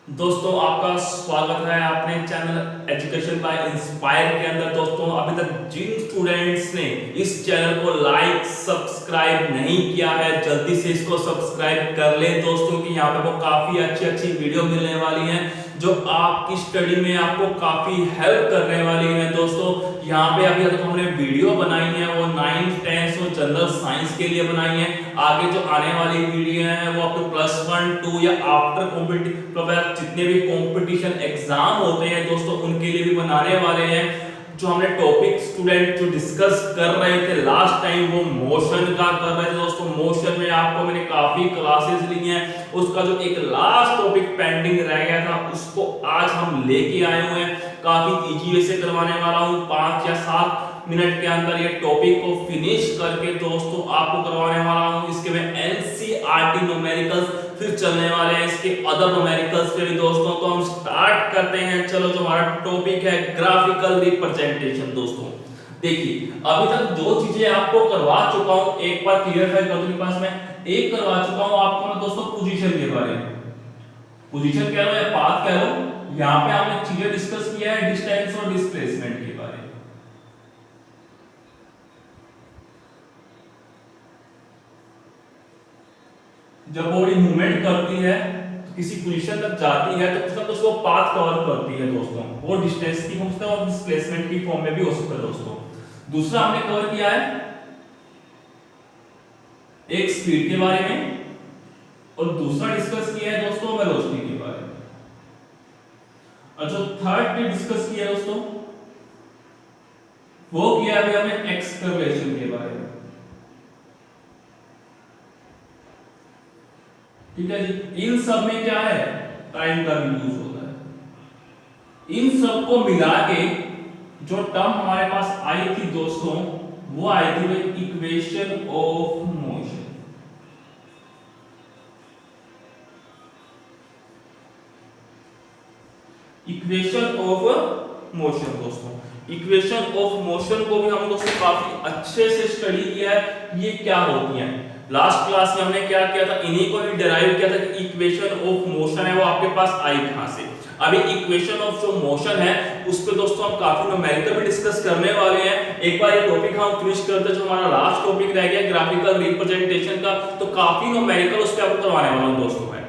दोस्तों आपका स्वागत है अपने चैनल एजुकेशन बाय इंस्पायर के अंदर। दोस्तों अभी तक जिन स्टूडेंट्स ने इस चैनल को लाइक सब्सक्राइब नहीं किया है जल्दी से इसको सब्सक्राइब कर ले दोस्तों की यहाँ पे वो काफी अच्छी अच्छी वीडियो मिलने वाली हैं जो आपकी स्टडी में आपको काफी हेल्प करने वाली है। दोस्तों यहाँ पे अभी तक हमने वीडियो बनाई है वो 9th 10th और जनरल साइंस के लिए बनाई है। आगे जो आने वाली वीडियो है वो आपको +1 2 या आफ्टर कॉम्पिटिटिव जितने भी कंपटीशन एग्जाम होते हैं दोस्तों उनके लिए भी बनाने वाले हैं। जो हमने टॉपिक स्टूडेंट जो डिस्कस कर रहे थे लास्ट टाइम वो मोशन का कर रहे थे दोस्तों। मोशन में आपको मैंने काफी क्लासेस ली हैं, उसका जो एक लास्ट टॉपिक पेंडिंग रह गया था उसको आज हम लेके आए हुए हैं। काफी इजी वे से करवाने वाला हूं, 5 या 7 मिनट के अंदर ये टॉपिक को फिनिश करके दोस्तों आपको करवाने वाला हूं। इसके में एनसीईआरटी न्यूमेरिकल्स फिर चलने वाले हैं, इसके अदर न्यूमेरिकल्स पे भी दोस्तों। तो हम स्टार्ट करते हैं। चलो जो हमारा टॉपिक है ग्राफिकल रिप्रेजेंटेशन। दोस्तों देखिए अभी तक जो चीजें आपको करवा चुका हूं एक बार क्लियर कर दूं, पास में एक करवा चुका हूं आपको मैं दोस्तों पोजीशन के बारे में। पोजीशन कह लो या पाथ कह लो, यहां पे हमने चीजें डिस्कस किया है डिस्टेंस और डिस्प्लेसमेंट के बारे में। जब बॉडी मूवमेंट करती है तो किसी पोजीशन तक जाती है तो उसका उसको पाथ कवर करती है दोस्तों, वो डिस्टेंस की फॉर्म और डिस्प्लेसमेंट की फॉर्म में भी हो सकता है दोस्तों। दूसरा हमने कवर किया है एक स्पीड के बारे में और दूसरा डिस्कस किया है दोस्तों वेलोसिटी के बारे में। और जो थर्ड पे डिस्कस किया है दोस्तों वो किया है हमने एक्सेलरेशन के बारे में। ठीक है जी, इन सब में क्या है टाइम का भी यूज होता है। इन सब को मिला के जो टर्म हमारे पास आई थी दोस्तों वो आई थी equation of motion. Equation of motion दोस्तों, इक्वेशन ऑफ मोशन को भी हम दोस्तों काफी अच्छे से स्टडी किया है ये क्या होती है। लास्ट क्लास में हमने क्या किया था, इन्हीं को ही डिराइव किया था कि इक्वेशन ऑफ मोशन है वो आपके पास आई कहां से। अभी इक्वेशन ऑफ जो मोशन है उस पे दोस्तों हम काफी न्यूमेरिकल भी डिस्कस करने वाले हैं। एक बार ये टॉपिक हम फिनिश करते हैं, जो हमारा लास्ट टॉपिक रह गया ग्राफिकल रिप्रेजेंटेशन का, तो काफी न्यूमेरिकल उस पे आपको करवाने वाला हूं दोस्तों मैं।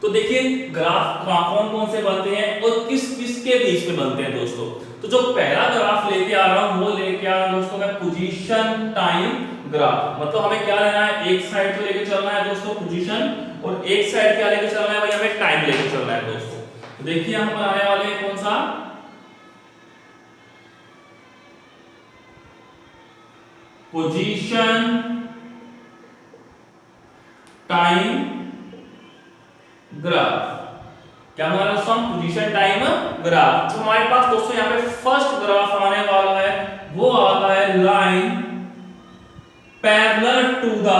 तो देखिए ग्राफ कौन कौन से बनते हैं और किस किस के बीच में बनते हैं दोस्तों। तो जो पहला ग्राफ लेके आ रहा हूं वो लेके आ रहा हूं दोस्तों मैं पोजीशन टाइम ग्राफ। मतलब हमें क्या लेना है, एक साइड तो लेके चलना है दोस्तों पोजीशन और एक साइड क्या लेके चलना है भाई, हमें टाइम लेके चलना है दोस्तों। तो देखिए हम बनाने वाले हैं कौन सा, पोजीशन टाइम ग्राफ। क्या हमारा दोस्तों पोजीशन टाइम ग्राफ। जो हमारे पास दोस्तों यहाँ पे फर्स्ट ग्राफ आने वाला है वो आता है line parallel to the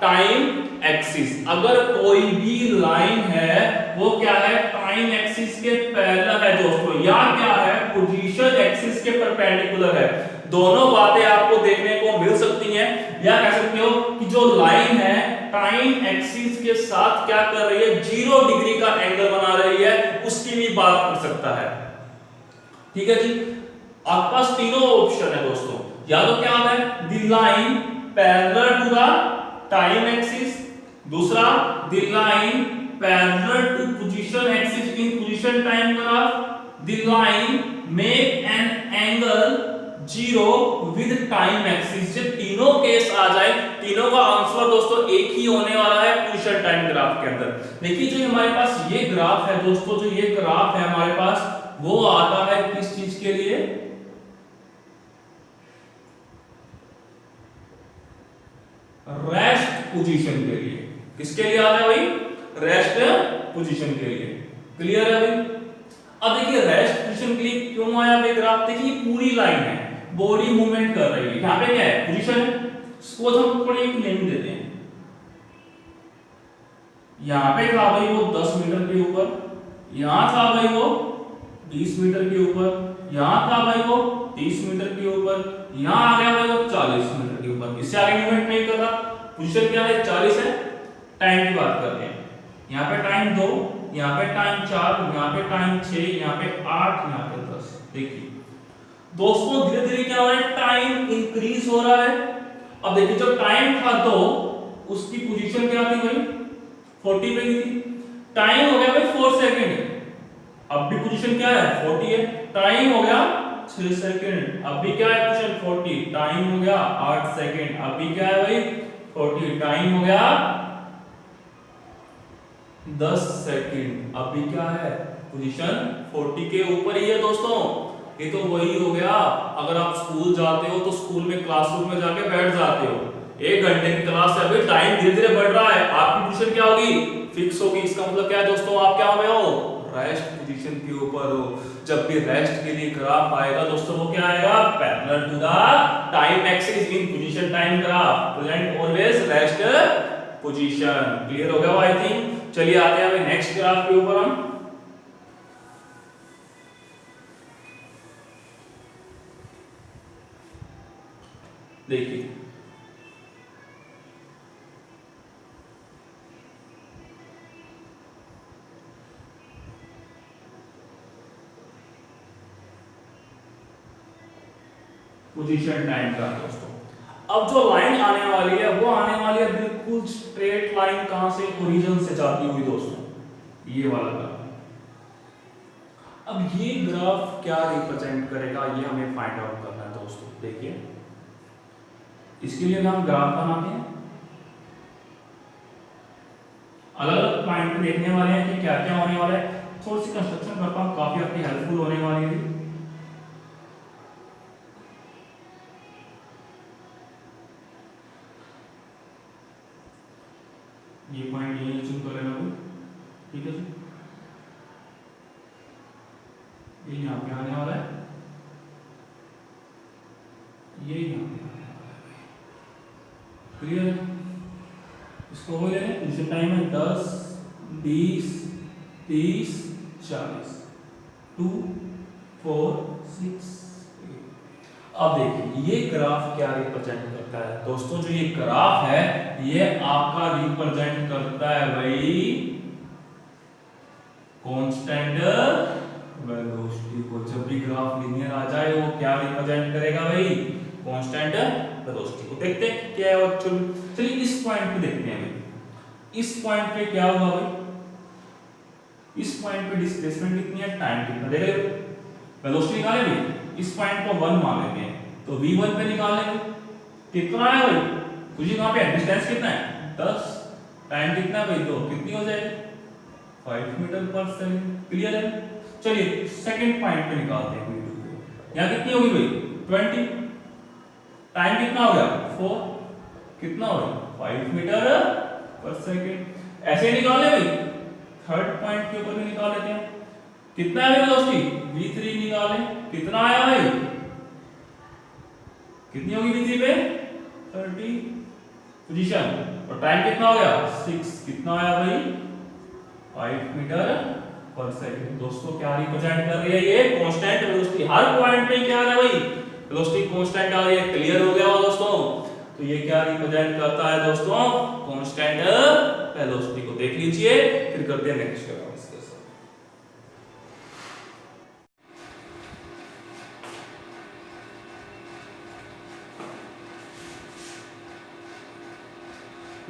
time axis. अगर कोई भी लाइन है वो क्या है टाइम एक्सिस के पैरेलल है दोस्तों, या क्या है पोजीशन एक्सिस के परपेंडिकुलर है। दोनों बातें आपको देखने को मिल सकती हैं, या कह सकते हो कि जो लाइन है टाइम एक्सिस के साथ क्या कर रही है 0 डिग्री का एंगल बना रही है, उसकी भी बात कर सकता है। ठीक है जी, आपके पास तीनों ऑप्शन है दोस्तों, या तो क्या है the line parallel to the time axis, दूसरा the line parallel to position axis in position time graph, the line make an angle 0 with time axis. जब तीनों केस आ जाए तीनों का आंसर दोस्तों एक ही होने वाला है पोजीशन टाइम ग्राफ के अंदर। देखिए जो हमारे पास ये ग्राफ है दोस्तों, जो ये ग्राफ है हमारे पास वो आता है किस चीज के लिए, रेस्ट पोजीशन के लिए। किसके लिए आता है भाई, रेस्ट पोजीशन के लिए। क्लियर है भाई। अब देखिए रेस्ट पोजीशन के लिए क्यों आया भाई ग्राफ, देखिए पूरी लाइन है बॉडी मूवमेंट कर रही है, यहाँ पे क्या है पोजीशन है, इसको हम थोड़ी एक नेम देते हैं। यहाँ पे था भाई वो 10 मीटर के ऊपर, यहाँ था भाई वो 20 मीटर के ऊपर, यहाँ था भाई वो 30 मीटर के ऊपर, यहाँ आ गया भाई वो 40 मीटर के ऊपर। इससे आगे मूवमेंट नहीं कर रहा, पोजीशन क्या है 40 है, टाइम की बात करते हैं। यहाँ पे टाइम 2, यहाँ पे टाइम 4, यहाँ पे टाइम 6, यहाँ पे 8, यहाँ पे 10। देखिए दोस्तों धीरे धीरे क्या हो रहा है, टाइम इंक्रीज हो रहा है। अब देखिए जब टाइम था तो उसकी पोजीशन क्या थी भाई, 40 पे थी। टाइम हो गया भाई 4 सेकंड, अब भी पोजीशन क्या है 40 है। टाइम हो गया 6 सेकंड, अब भी क्या है पोजीशन 40। टाइम हो गया 8 सेकंड, अब भी क्या है भाई 40। टाइम हो गया 10 सेकंड, अब भी क्या है पोजीशन 40 के ऊपर ही है दोस्तों। ये तो वही हो गया, अगर आप स्कूल जाते हो तो स्कूल में क्लासरूम में जाके बैठ जाते हो, 1 घंटे की क्लास है, अभी टाइम धीरे धीरे बढ़ रहा है, आपकी पोजीशन क्या होगी, फिक्स होगी। इसका मतलब क्या है दोस्तों, आप क्या में हो, रेस्ट पोजीशन के ऊपर हो। जब भी रेस्ट के लिए ग्राफ आएगा दोस्तों वो क्या आएगा, parallel to the time axis in position time graph, present always rest position. Clear हो गया आई थिंक। चलिए आते हैं अभी नेक्स्ट ग्राफ के ऊपर हम। देखिए पोजीशन टाइम का दोस्तों, अब जो लाइन आने वाली है वो आने वाली है बिल्कुल स्ट्रेट लाइन, कहां से, ओरिजिन से जाती हुई दोस्तों, ये वाला ग्राफ। अब ये ग्राफ क्या रिप्रेजेंट करेगा ये हमें फाइंड आउट करना है दोस्तों। देखिए इसके लिए हम ग्राफ बनाते हैं, अलग अलग पॉइंट पे देखने वाले हैं कि क्या क्या होने वाला है। थोड़ी सी कंस्ट्रक्शन करता हूं, काफी आपकी हेल्पफुल होने वाली है। ये पॉइंट ये चूज कर लेना कोई, ठीक है जी। ये यहाँ पे आने वाला है, ये यहाँ पे आने वाला है, क्लियर है। इसको हो लेने, पोजीशन टाइम है 10, 20, 30, 40, 2, 4, 6। अब देखिए ये ग्राफ क्या रिप्रेजेंट करता है दोस्तों, जो ये ग्राफ है ये आपका रिप्रेजेंट करता है भाई कांस्टेंट वेलोसिटी को। जब भी ग्राफ लीनियर आ जाए वो क्या रिप्रेजेंट करेगा भाई, कांस्टेंट वेलोसिटी को। देखते हैं क्या है एक्चुअली। चलिए इस पॉइंट पे देखते हैं भाई, इस पॉइंट पे क्या होगा भाई, इस पॉइंट पे डिस्प्लेसमेंट कितनी है, टाइम कितना, देख रहे हो, वेलोसिटी निकाले भाई। इस पॉइंट को 1 मान लेते हैं तो v1 पे निकालेंगे, कितना है भाई, तुझे कहां पे है, डिस्टेंस कितना है 10, टाइम कितना है भाई 2, कितनी हो जाएगी 5 मीटर पर सेकंड। क्लियर है। चलिए सेकंड पॉइंट पे निकालते हैं v2 को, यहां कितनी होगी भाई 20, टाइम कितना हो गया 4, कितना हो गया 5 मीटर पर सेकंड। ऐसे निकाले भाई थर्ड पॉइंट के ऊपर भी निकाल लेते हैं, कितना है वेलोसिटी v3 निकाले, कितना आया भाई, कितनी होगी v3 पे 30 पोजीशन, और टाइम कितना हो गया 6, कितना आया भाई 5 मीटर पर सेकंड। दोस्तों क्या रिप्रेजेंट कर रही है ये, कांस्टेंट वेलोसिटी। हर पॉइंट पे क्या है भाई, वेलोसिटी कांस्टेंट आ रही है। क्लियर हो गया हो दोस्तों। तो ये क्या रिप्रेजेंट करता है दोस्तों, कांस्टेंट वेलोसिटी को। देख लीजिए, फिर करते हैं नेक्स्ट ग्राफ।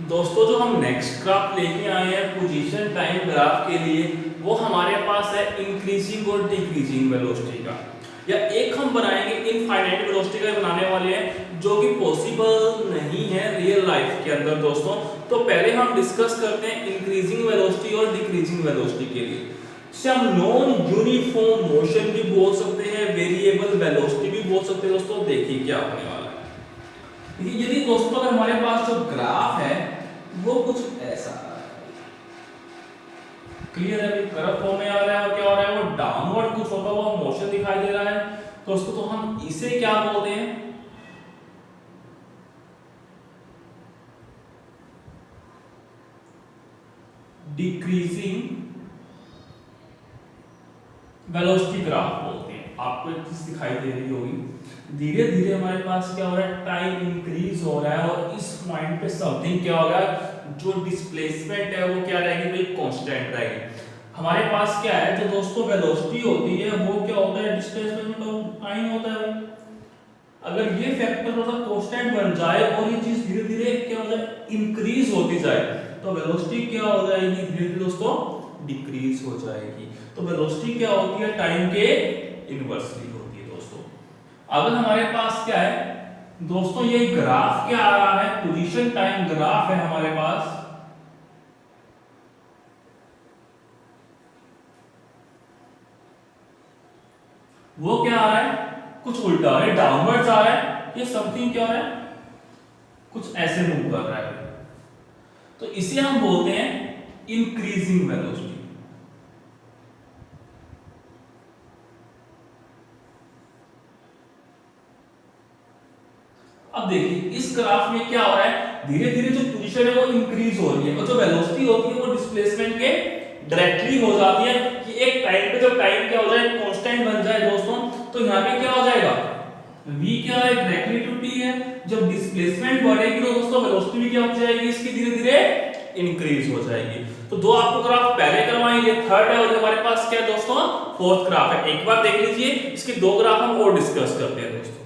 दोस्तों जो हम नेक्स्ट ग्राफ लेके आए हैं पोजीशन टाइम ग्राफ के लिए, वो हमारे पास है इंक्रीजिंग और डिक्रीजिंग वेलोसिटी का, या एक हम बनाएंगे इनफाइनाइट वेलोसिटी का बनाने वाले हैं, जो कि पॉसिबल नहीं है रियल लाइफ के अंदर दोस्तों। तो पहले हम डिस्कस करते हैं इंक्रीजिंग वेलोसिटी और डिक्रीजिंग वेलोसिटी के लिए। इसे हम नॉन यूनिफॉर्म मोशन भी बोल सकते हैं, वेरिएबल वेलोसिटी भी बोल सकते हैं दोस्तों। देखिए क्या होने वाला है। यदि दोस्तों अगर हमारे पास जो ग्राफ है वो कुछ ऐसा क्लियर है, कर्व फॉर्म में आ रहा है, और क्या हो रहा है वो डाउनवर्ड कुछ होता हुआ मोशन दिखाई दे रहा है दोस्तों। तो हम इसे क्या बोलते हैं, डिक्रीजिंग वेलोसिटी ग्राफ बोलते हैं। आपको एक चीज दिखाई दे रही होगी, धीरे धीरे हमारे पास क्या हो रहा है, टाइम इंक्रीज हो रहा है, और इस पॉइंट पे समथिंग क्या हो रहा है, जो डिस्प्लेसमेंट है वो क्या रहेगी भाई, कांस्टेंट रहेगी। हमारे पास क्या है, जो दोस्तों वेलोसिटी होती है वो क्या होता है, डिस्प्लेसमेंट ऑफ टाइम होता है। अगर ये फैक्टर थोड़ा कांस्टेंट बन जाए और ये चीज धीरे धीरे क्या हो जाए, इंक्रीज होती जाए, तो वेलोसिटी क्या हो जाएगी, धीरे धीरे दोस्तों डिक्रीज हो जाएगी। तो वेलोसिटी क्या होती है, टाइम के इनवर्सली होती है दोस्तों। अगर हमारे पास क्या है दोस्तों, ये ग्राफ क्या आ रहा है, पोजीशन टाइम ग्राफ है हमारे पास, वो क्या आ रहा है, कुछ उल्टा आ रहा है, डाउनवर्ड्स आ रहा है, ये समथिंग क्या हो रहा है, कुछ ऐसे मूव कर रहा है। तो इसे हम बोलते हैं इंक्रीजिंग वेलोसिटी। अब देखिए इस ग्राफ में क्या हो रहा है, धीरे धीरे जो पोजीशन है वो इंक्रीज हो रही है और जो वेलोसिटी होती है वो डिस्प्लेसमेंट के डायरेक्टली हो जाती है कि एक टाइम पे जब टाइम क्या हो जाए, कांस्टेंट बन जाए दोस्तों, तो यहाँ पे क्या हो जाएगा, v क्या है, डायरेक्टली टू t है। जब डिस्प्लेसमेंट बढ़ेगी तो दोस्तों वेलोसिटी भी क्या हो जाएगी, इसकी धीरे धीरे इंक्रीज हो जाएगी। तो दो आपको ग्राफ पहले करवाएं, ये थर्ड है और हमारे पास क्या है दोस्तों, फोर्थ ग्राफ है। एक बार देख लीजिए, इसके दो ग्राफ हम और डिस्कस करते हैं दोस्तों।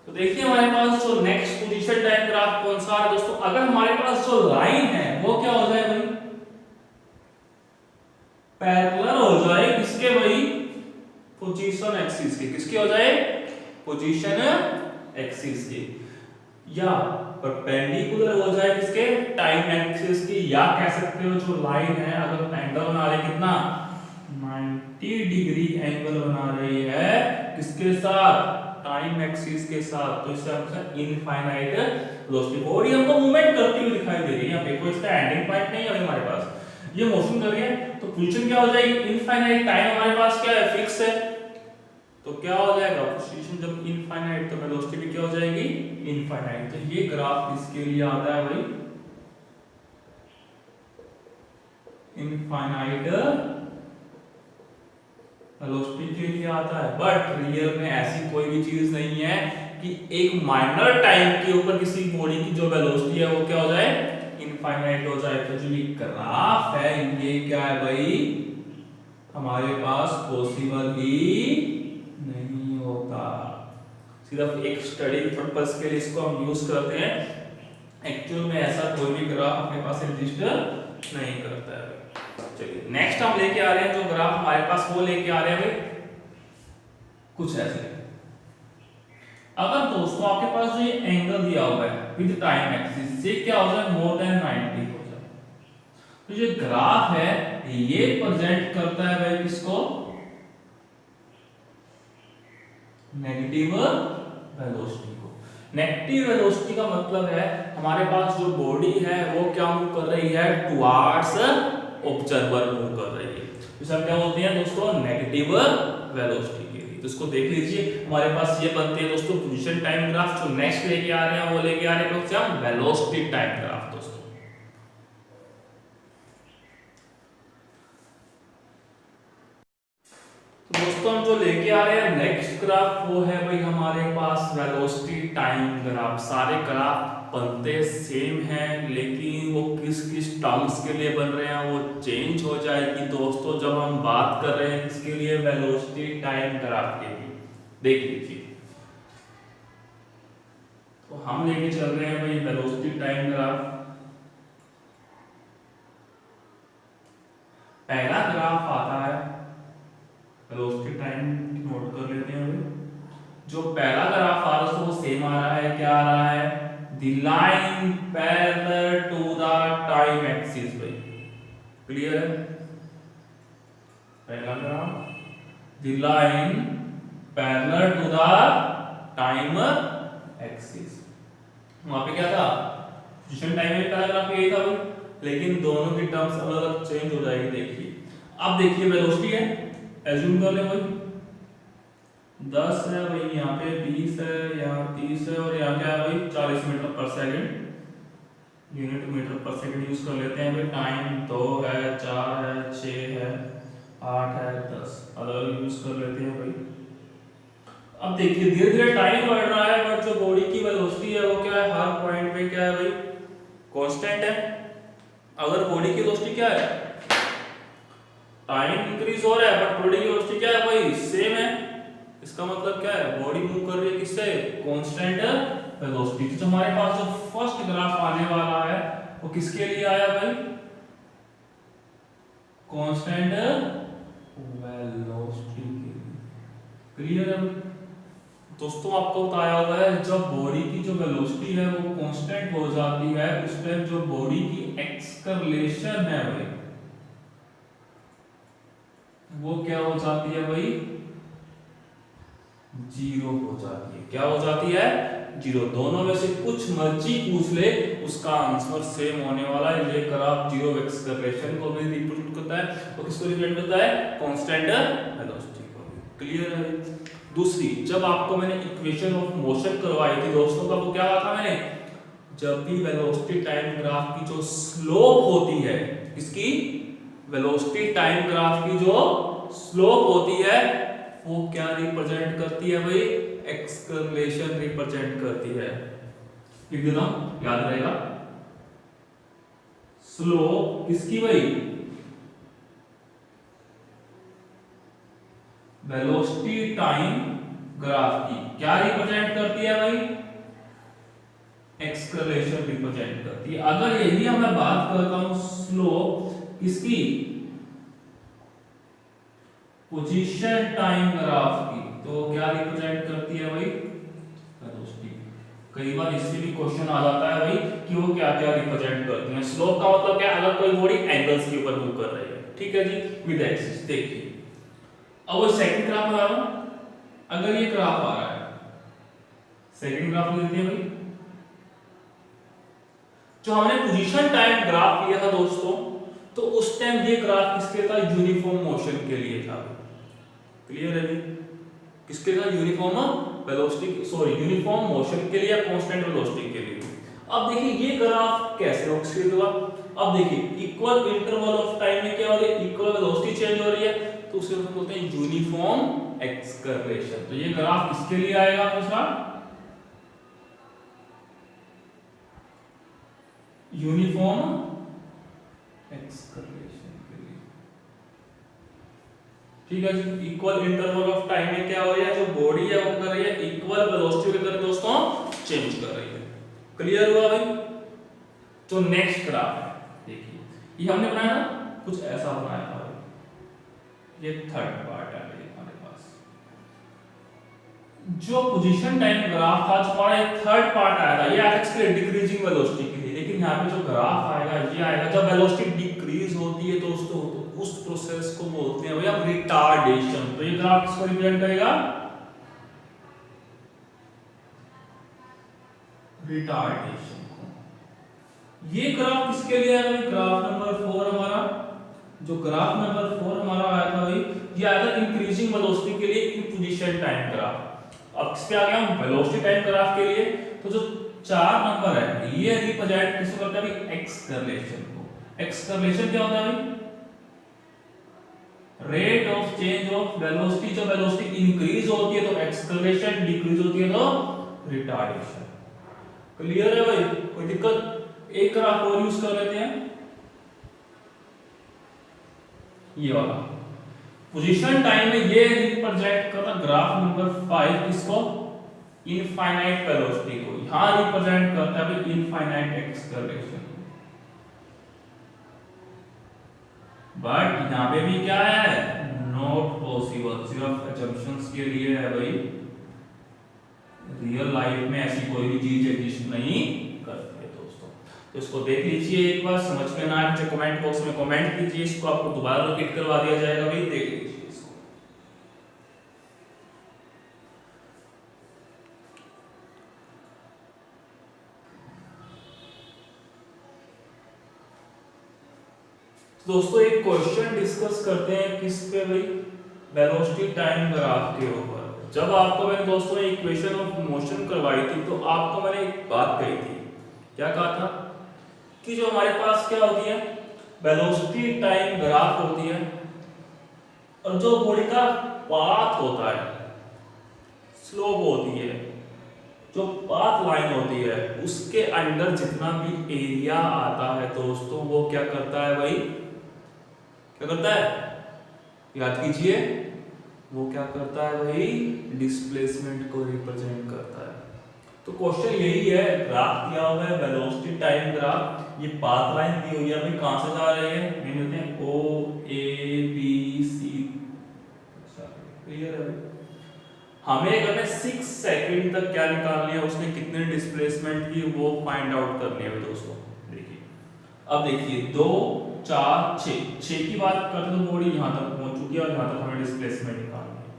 तो देखिए हमारे पास जो नेक्स्ट पोजीशन टाइम ग्राफ कौन सा है दोस्तों, अगर हमारे पास जो लाइन है वो क्या हो जाए भाई, पैरेलल हो जाए किसके भाई, पोजीशन एक्सिस के, किसके हो जाए, पोजीशन एक्सिस के, या परपेंडिकुलर हो जाए किसके, टाइम एक्सिस की, या कह सकते हो जो लाइन है अगर एंगल बना रही कितना 90 डिग्री एंगल बना रही है किसके साथ, टाइम एक्सिस के साथ, तो इससे हमसे इनफाइनाइट वेलोसिटी, बॉडी हमको मूवमेंट करती हुई दिखाई दे रही है, यहाँ पे कोई इसका एंडिंग पॉइंट नहीं है हमारे पास, ये मोशन कर रही है, तो पोजीशन क्या हो जाएगी, इनफाइनाइट, टाइम हमारे पास क्या है, फिक्स है, तो क्या हो जाएगा, पोजीशन जब इनफाइनाइट तो वेलोसिटी भी क्या हो जाएगी, इनफाइनाइट। तो ये ग्राफ इसके लिए आता है भाई इनफाइनाइट वेलोसिटी के लिए आता है। बट रियल में ऐसी कोई भी चीज नहीं है कि एक माइनर टाइम के ऊपर किसी बॉडी की जो वेलोसिटी है वो क्या हो जाए, इनफाइनाइट हो जाए। तो जो ये ग्राफ है ये क्या है भाई, हमारे पास पॉसिबल ही नहीं होता, सिर्फ एक स्टडी पर्पस के लिए इसको हम यूज करते हैं, एक्चुअल में ऐसा कोई भी ग्राफ अपने पास एग्जिस्ट नहीं करता है। चलिए नेक्स्ट हम लेके आ रहे हैं जो ग्राफ हमारे पास, वो लेके आ रहे हैं भाई कुछ ऐसे। अगर दोस्तों आपके पास जो ये एंगल दिया हुआ है विद टाइम एक्सिस से क्या हो जाए, मोर देन 90 हो जाए, तो ये ग्राफ है ये प्रेजेंट करता है भाई किसको, नेगेटिव वेलोसिटी को। नेगेटिव वेलोसिटी का मतलब है हमारे पास जो बॉडी है वो क्या मूव कर रही है, टुवर्ड्स ऑब्जर्वर मूव कर रही है, इसे हम क्या बोलते हैं दोस्तों, नेगेटिव वेलोसिटी के लिए। तो इसको देख लीजिए, हमारे पास ये बनते हैं दोस्तों पोजीशन टाइम ग्राफ। जो नेक्स्ट लेके आ रहे हैं वो लेके आ रहे हैं क्या, वेलोसिटी टाइम ग्राफ दोस्तों। दोस्तों हम जो लेके आ रहे हैं नेक्स्ट ग्राफ वो है भाई हमारे पास वेलोसिटी टाइम ग्राफ। सारे ग्राफ बनते सेम हैं लेकिन वो किस किस टर्म्स के लिए बन रहे हैं वो चेंज हो जाएगी दोस्तों जब हम बात कर रहे हैं किसके लिए, वेलोसिटी टाइम ग्राफ के लिए। देख लीजिए, तो हम लेके चल रहे हैं भाई वेलोसिटी टाइम ग्राफ। पहला ग्राफ आता है वेलोसिटी टाइम, नोट कर लेते हैं भाई। जो पहला ग्राफ आ रहा है वो सेम आ रहा है, क्या आ रहा है, the line parallel to the time axis भाई, क्लियर है। पहला graph the line parallel to the time axis, वहां पे क्या था, पोजीशन टाइम में पहला ग्राफ यही था भाई, लेकिन दोनों की टर्म्स अलग अलग चेंज हो जाएगी। देखिए अब देखिए वेलोसिटी है, एज्यूम कर ले भाई 10 है भाई, यहाँ पे 20 है, यहाँ 30 है और यहाँ क्या है भाई 40 मीटर पर सेकंड, यूनिट मीटर पर सेकंड यूज कर लेते हैं भाई। टाइम 2 है, 4 है, 6 है, 8 है, 10 अलग अलग यूज कर लेते हैं भाई। अब देखिए धीरे धीरे टाइम बढ़ रहा है बट जो बॉडी की वेलोसिटी है वो क्या है, हर पॉइंट पे क्या है भाई कांस्टेंट है। अगर बॉडी की वेलोसिटी क्या है, टाइम इंक्रीज हो रहा है बट बॉडी की वेलोसिटी क्या है भाई सेम है, इसका मतलब क्या है बॉडी मूव कर रही है किससे, कांस्टेंट वेलोसिटी। तो हमारे पास जो फर्स्ट ग्राफ आने वाला है वो किसके लिए आया भाई, कांस्टेंट वेलोसिटी के लिए। क्लियर है दोस्तों, आपको बताया हुआ है जब बॉडी की जो वेलोसिटी है वो कांस्टेंट हो जाती है उस टाइम जो बॉडी की एक्सकलेशन है भाई वो क्या हो जाती है भाई, जीरो हो जाती है। क्या हो जाती है, जीरो। दोनों में से कुछ मर्जी पूछ ले उसका आंसर सेम होने वाला है। ये ग्राफ जीरो एक्सकलेशन को भी रिप्रेजेंट करता है और किसको रिप्रेजेंट करता है, कांस्टेंट वेलोसिटी को। क्लियर है। दूसरी, जब आपको मैंने इक्वेशन ऑफ मोशन करवाई थी दोस्तों का, वो क्या था मैंने, जब भी वेलोसिटी टाइम ग्राफ की जो स्लोप होती है, इसकी वेलोसिटी टाइम ग्राफ की जो स्लोप होती है वो क्या रिप्रेजेंट करती है भाई, एक्सकलेशन रिप्रेजेंट करती है। लिख देता हूं, याद रहेगा। स्लोप किसकी भाई, वेलोसिटी टाइम ग्राफ की क्या रिप्रेजेंट करती है भाई, एक्सकलेशन रिप्रेजेंट करती है। अगर यही मैं बात करता हूं स्लोप किसकी, पोजीशन टाइम ग्राफ की, तो क्या रिप्रेजेंट करती है भाई, वेलोसिटी। कई बार इससे भी क्वेश्चन आ जाता है भाई कि वो क्या क्या रिप्रेजेंट करती है। स्लोप का मतलब क्या, अगर कोई बॉडी एंगल्स के ऊपर मूव कर रही है, ठीक है जी, विद एक्सिस। देखिए अब वो सेकंड ग्राफ आ रहा है, अगर ये ग्राफ आ रहा है, सेकंड ग्राफ लेते हैं भाई, जो हमने पोजीशन टाइम ग्राफ लिया था दोस्तों, तो उस टाइम ये ग्राफ किसके था, यूनिफॉर्म मोशन के लिए था। क्लियर है जी, किसके था, uniform velocity, sorry uniform motion के लिए या कांस्टेंट वेलोसिटी के लिए। अब देखिए ये ग्राफ कैसे होगा, अब देखिए इक्वल इंटरवल ऑफ टाइम में क्या हो रही है, इक्वल वेलोसिटी चेंज हो रही है, तो उसे हम बोलते हैं यूनिफॉर्म एक्सकलेशन। तो ये ग्राफ किसके लिए आएगा दूसरा, यूनिफॉर्म एक्सकलेशन के लिए। ठीक है जी, इक्वल इंटरवल ऑफ टाइम में क्या हो रहा है, जो बॉडी है वो कर रही है इक्वल वेलोसिटी के साथ दोस्तों चेंज कर रही है। क्लियर हुआ भाई। तो नेक्स्ट ग्राफ है, देखिए ये हमने बनाया कुछ ऐसा बनाया था, ये थर्ड पार्ट है हमारे पास। जो पोजीशन टाइम ग्राफ था, जो हमारा थर्ड पार्ट आया था, ये आया था डिक्रीजिंग वेलोसिटी के लिए। लेकिन यहाँ पे जो ग्राफ आएगा ये आएगा जब वेलोसिटी डिक्रीज होती है दोस्तों, तो उस प्रोसेस को बोलते हैं भैया रिटार्डेशन। तो ये ग्राफ किसको रिप्रेजेंट करेगा, रिटार्डेशन को। ये ग्राफ किसके लिए है भाई, ग्राफ नंबर 4 हमारा, जो ग्राफ नंबर 4 हमारा आया था भाई, ये आया था इंक्रीजिंग वेलोसिटी के लिए इन पोजीशन टाइम ग्राफ। अब किस पे आ गया हम, वेलोसिटी टाइम ग्राफ के लिए। तो जो 4 नंबर है ये रिप्रेजेंट किसको करता है भाई, एक्सकलेशन को। एक्सकलेशन क्या होता है भाई, rate of change of velocity, जो वेलोसिटी इंक्रीज होती है तो एक्सकलेशन, डिक्रीज होती है तो रिटार्डेशन। क्लियर है भाई, कोई दिक्कत। एक ग्राफ और यूज कर लेते हैं, ये वाला पोजीशन टाइम में ये रिप्रेजेंट करता ग्राफ नंबर 5 इसको, इनफाइनाइट वेलोसिटी को। यहां रिप्रेजेंट करता है इनफाइनाइट एक्सकलेशन। बट यहां पे भी क्या है, नॉट पॉसिबल, सिर्फ असम्पशंस के लिए है भाई। रियल लाइफ में ऐसी कोई भी चीज एग्जिस्ट नहीं करती है दोस्तों। तो इसको देख लीजिए एक बार, समझ में ना आए तो कमेंट बॉक्स में कमेंट कीजिए, इसको आपको दोबारा रिपीट करवा दिया जाएगा भाई, देख लीजिए इसको। दोस्तों एक क्वेश्चन डिस्कस करते हैं किस पे भाई, वेलोसिटी टाइम ग्राफ के ऊपर। जब आपको मैंने दोस्तों इक्वेशन ऑफ मोशन करवाई थी तो आपको मैंने एक बात कही थी, क्या कहा था कि जो हमारे पास क्या होती है, वेलोसिटी टाइम ग्राफ होती है, और जो बॉडी का पाथ होता है, स्लोप होती है, जो पाथ लाइन होती है, उसके अंदर जितना भी एरिया आता है दोस्तों, वो क्या करता है भाई, क्या करता है, याद कीजिए, वो क्या करता है भाई, डिस्प्लेसमेंट को रिप्रेजेंट करता है। तो क्वेश्चन यही है, ग्राफ दिया हुआ है वेलोसिटी टाइम ग्राफ, ये पाथ लाइन दी हुई है भाई, कहां से जा रही है, मेन होते हैं ओ ए बी सी, क्लियर है भाई। हमें करना 6 सेकंड तक क्या निकालनी है, उसने कितने डिस्प्लेसमेंट की वो फाइंड आउट करनी है दोस्तों। देखिए अब देखिए 2 4 6 की बात करते तो बॉडी यहां तक पहुंच चुकी है और यहां तक हमें डिस्प्लेसमेंट निकालनी है।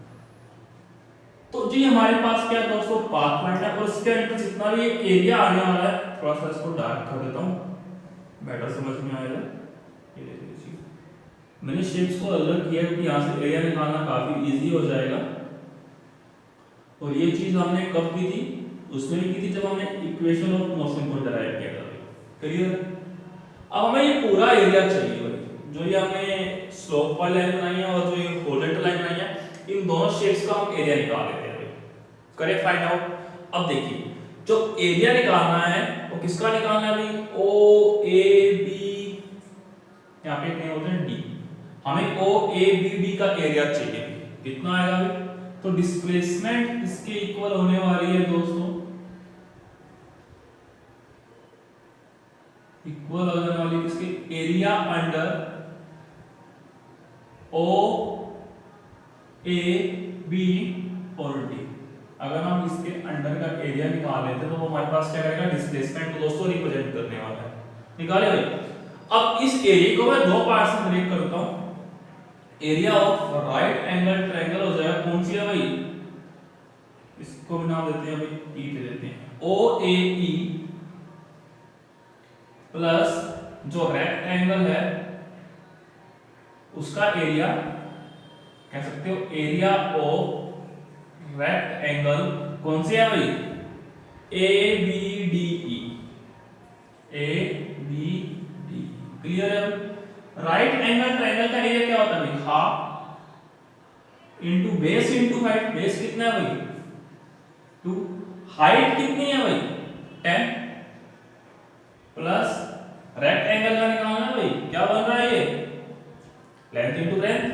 तो जी हमारे पास क्या है दोस्तों, पाथ लाइन है, और इसके अंदर जितना भी एरिया आने वाला है, थोड़ा सा इसको डार्क कर देता हूं, बेटर समझ में आएगा। ये देखिए मैंने शेप्स को अलग किया क्योंकि यहां से एरिया निकालना काफी इजी हो जाएगा। और ये चीज हमने कब की थी, उसमें भी की थी जब हमने इक्वेशन ऑफ मोशन को डिराइव किया था। क्लियर। अब हमें ये पूरा एरिया चाहिए भाई, जो ये हमने स्लोप वाली लाइन बनाई है और जो ये होरिजेंटल लाइन बनाई है, इन दोनों शेप्स का हम एरिया निकाल लेते हैं भाई, करें फाइंड आउट। अब देखिए जो एरिया निकालना है वो किसका निकालना है भाई, ओ ए बी, यहाँ पे क्या होते हैं डी, हमें ओ ए बी डी का एरिया चाहिए, कितना आएगा भाई, तो डिस्प्लेसमेंट इसके इक्वल होने वाली है दोस्तों, इक्वल होने वाली किसके, area under O A B और डी। अगर हम इसके अंडर का एरिया निकाल लेते तो वो हमारे पास क्या रहेगा, डिस्प्लेसमेंट को दोस्तों रिप्रेजेंट करने वाला है। निकाले भाई। अब इस एरिया को मैं दो पार्ट में ब्रेक करता हूं, area of right angle triangle हो जाएगा, कौन सी है भाई, इसको भी नाम देते हैं भाई ई दे देते हैं, ओ ए ई प्लस जो रेक्टेंगल है उसका एरिया, कह सकते हो एरिया ऑफ रेक्टेंगल, कौन सी है भाई, A B D E, A B D. Clear है। राइट एंगल ट्रायंगल का एरिया क्या होता है भाई, half into base into height, base कितना है भाई 2, हाइट कितनी है भाई 10, प्लस रेक्टेंगल का निकालना है भाई, क्या बन रहा है ये, लेंथ इंटू लेंथ,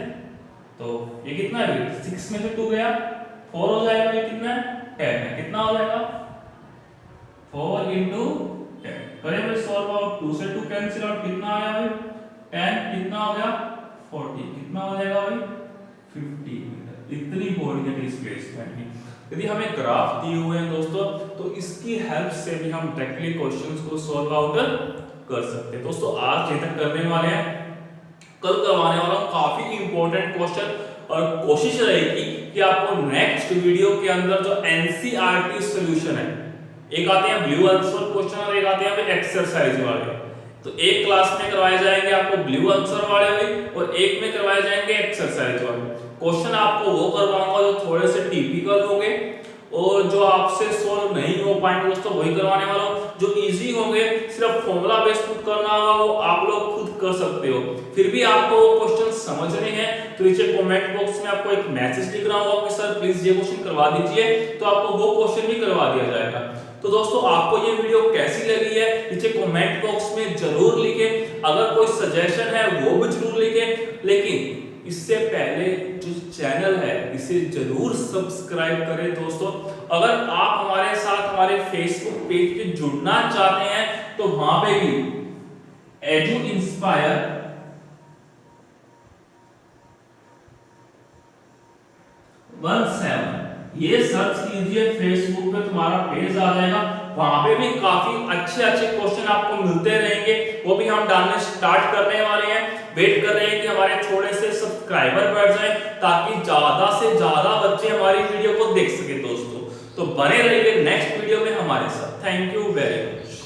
तो ये कितना है भाई, 6 में से 2 गया 4 हो जाएगा, ये कितना है 10 है, कितना हो जाएगा 4 इंटू 10। करें भाई सॉल्व आउट, 2 से 2 कैंसिल आउट, कितना आया भाई 10, कितना हो गया 40, कितना हो जाएगा भाई 50 मीटर। इतनी बॉडी के डिस्प्लेसमेंट की यदि हमें ग्राफ दिए हुए हैं दोस्तों, तो इसकी हेल्प से भी हम डायरेक्टली क्वेश्चंस को सॉल्व आउट कर सकते हैं। दोस्तों आज ये तक करने वाले हैं, कल करवाने वाला हूं काफी इंपॉर्टेंट क्वेश्चन, और कोशिश रहेगी कि आपको नेक्स्ट वीडियो के अंदर जो एनसीईआरटी सॉल्यूशन है, एक आते हैं ब्लू आंसर क्वेश्चन और एक आते हैं एक्सरसाइज वाले, तो एक क्लास में करवाए जाएंगे आपको ब्लू आंसर वाले भी, और एक में करवाए जाएंगे एक्सरसाइज वाले। क्वेश्चन आपको वो करवाऊंगा जो थोड़े से टिपिकल होंगे, और जो आपसे सॉल्व नहीं हो पाएंगे दोस्तों वही करवाने वाला हूं। जो इजी होंगे, सिर्फ फॉर्मूला बेस पुट करना होगा, वो आप लोग खुद कर सकते हो। फिर भी आपको वो क्वेश्चन समझने हैं तो नीचे कमेंट बॉक्स में आपको एक मैसेज लिखना होगा कि सर प्लीज ये क्वेश्चन करवा दीजिए, तो आपको वो क्वेश्चन भी करवा दिया जाएगा। तो दोस्तों आपको ये वीडियो कैसी लगी है नीचे कमेंट बॉक्स में जरूर लिखें, अगर कोई सजेशन है वो भी जरूर लिखें, लेकिन इससे पहले जो चैनल है इसे जरूर सब्सक्राइब करें दोस्तों। अगर आप हमारे साथ हमारे फेसबुक पेज पे जुड़ना चाहते हैं तो वहां पे भी एडू इंस्पायर ये सर्च कीजिए, फेसबुक पे तुम्हारा पेज आ जाएगा, वहां पे भी काफी अच्छे अच्छे क्वेश्चन आपको मिलते रहेंगे, वो भी हम डालने स्टार्ट करने वाले हैं। वेट कर रहे हैं कि हमारे थोड़े से सब्सक्राइबर बढ़ जाएं ताकि ज्यादा से ज्यादा बच्चे हमारी वीडियो को देख सके दोस्तों। तो बने रहिए नेक्स्ट वीडियो में हमारे साथ। Thank you very much.